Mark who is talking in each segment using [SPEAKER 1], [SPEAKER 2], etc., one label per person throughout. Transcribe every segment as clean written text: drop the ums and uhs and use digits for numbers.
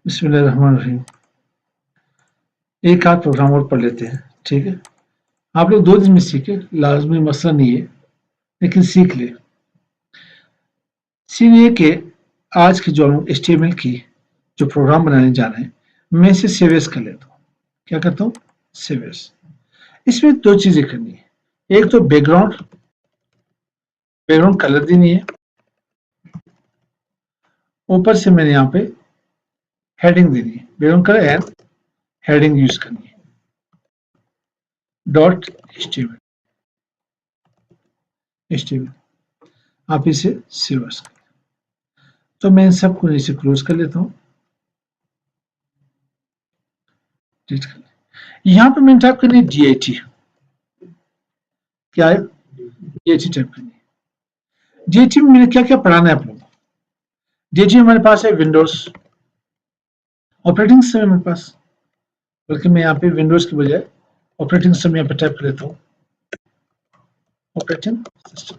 [SPEAKER 1] बिस्मिल्लाहिर्रहमानिर्रहीम। एक आध प्रोग्राम और पढ़ लेते हैं, ठीक है? आप लोग 2 दिन में सीखे, लाज़मी मसला नहीं है, लेकिन सीख लें। सीन ये कि आज की जो हम एचटीएमएल की जो प्रोग्राम बनाने जा रहे हैं, मैं इसे सेव एज़ कर लेता हूँ। क्या करता हूँ? Save as. इसमें 2 चीज़ें करनी है। एक तो बैकग्राउंड कलर देनी है। ऊपर से मैंने यहाँ पे हेडिंग देनी है। Background colour and heading use करनी है। Dot HTML. आप इसे सेव एज़ करें। तो मैं इन सबको नीचे क्लोज कर लेता हूँ। यहाँ पे मैंने टाइप करनी है DIT। क्या है? DIT टाइप करनी है। DIT में मैंने क्या क्या पढ़ाना है आप लोगों को? DIT हमारे पास है विंडोज ऑपरेटिंग सिस्टम है मेरे पास, बल्कि मैं यहाँ पे विंडोज की बजाय ऑपरेटिंग सिस्टम यहाँ पे टाइप कर लेता हूँ, ऑपरेटिंग सिस्टम।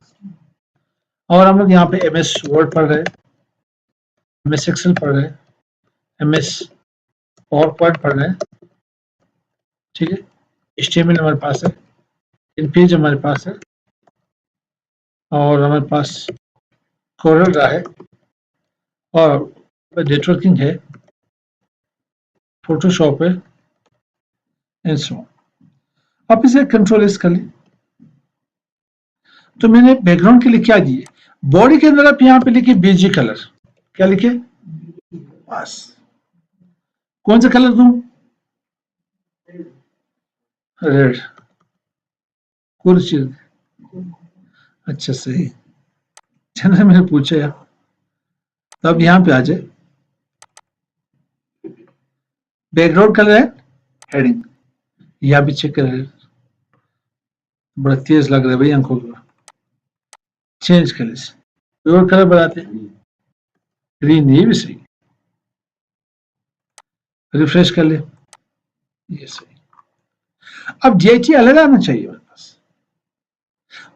[SPEAKER 1] और हम लोग यहाँ पे MS वर्ड पढ़ रहे हैं, MS एक्सेल पढ़ रहे हैं, MS पावर पॉइंट पढ़ रहे हैं, ठीक है? HTML हमारे पास है, इन पेज हमारे पास है, और हमारे पास कोरल ड्रा है, और नेटवर्किंग है, फोटोशॉप है, एंड सो ऑन। आप इसे कंट्रोल एस कर लें। तो मैंने बैकग्राउंड के लिए क्या दिए? बॉडी के अंदर आप यहाँ पे लिखे BG कलर। क्या लिखे? बस। कौन सा कलर दूं? रेड। कोई चीज। अच्छा सही, चलो मैंने पूछा यार। तो अब यहाँ पे आ जाए, बैकग्राउंड कलर है हेडिंग, यहाँ भी चेक कर। बड़ा तेज लग रहा है भाई आंखों को, चेंज कर इसे और कलर बनाते हैं, ग्रीन। ये भी सही, रिफ्रेश कर ले, ये सही। अब DIT अलग आना चाहिए मेरे पास,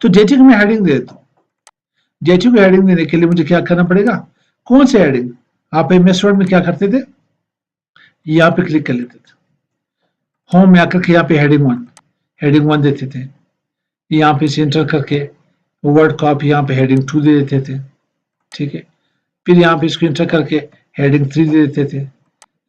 [SPEAKER 1] तो DIT को मैं हेडिंग दे देता हूँ। DIT को हेडिंग देने के लिए मुझे क्या करना पड़ेगा? कौन से हेडिंग? आप MS वर्ड में क्या करते थे? यहाँ पे क्लिक कर लेते थे, होम में आकर के यहाँ पे हेडिंग वन देते थे। यहाँ पे इसे एंटर करके वर्ड को आप यहाँ पे हेडिंग 2 दे देते थे, ठीक है? फिर यहाँ पे इसको एंटर करके हेडिंग 3 दे देते थे।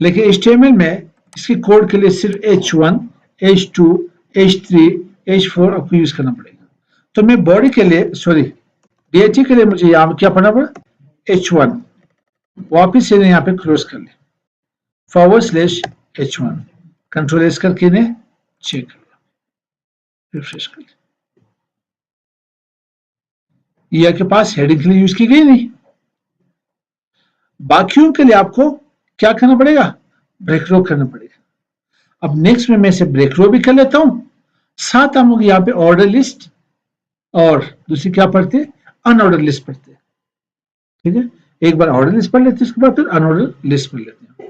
[SPEAKER 1] लेकिन HTML में इसके कोड के लिए सिर्फ H1, H2, H3, H4 आपको यूज करना पड़ेगा। तो मैं बॉडी के लिए, सॉरी DIT के लिए मुझे यहाँ क्या पढ़ना पड़ा? H1। वापिस इन्हें यहाँ पे क्लोज कर ले, /H1, कंट्रोल एस करके इन्हें चेक कर लिया, रिफ्रेश कर लिया। ये आपके पास हेडिंग के लिए यूज की गई नहीं। बाकियों के लिए आपको क्या करना पड़ेगा? ब्रेक रो करना पड़ेगा। अब नेक्स्ट में मैं इसे ब्रेक रो भी कर लेता हूं, साथ हम लोग यहाँ पे ऑर्डर लिस्ट और दूसरी क्या पढ़ते? अनऑर्डर लिस्ट पढ़ते, ठीक है? एक बार ऑर्डर लिस्ट पढ़ लेते हैं, उसके बाद फिर अनऑर्डर लिस्ट पढ़ लेते हैं।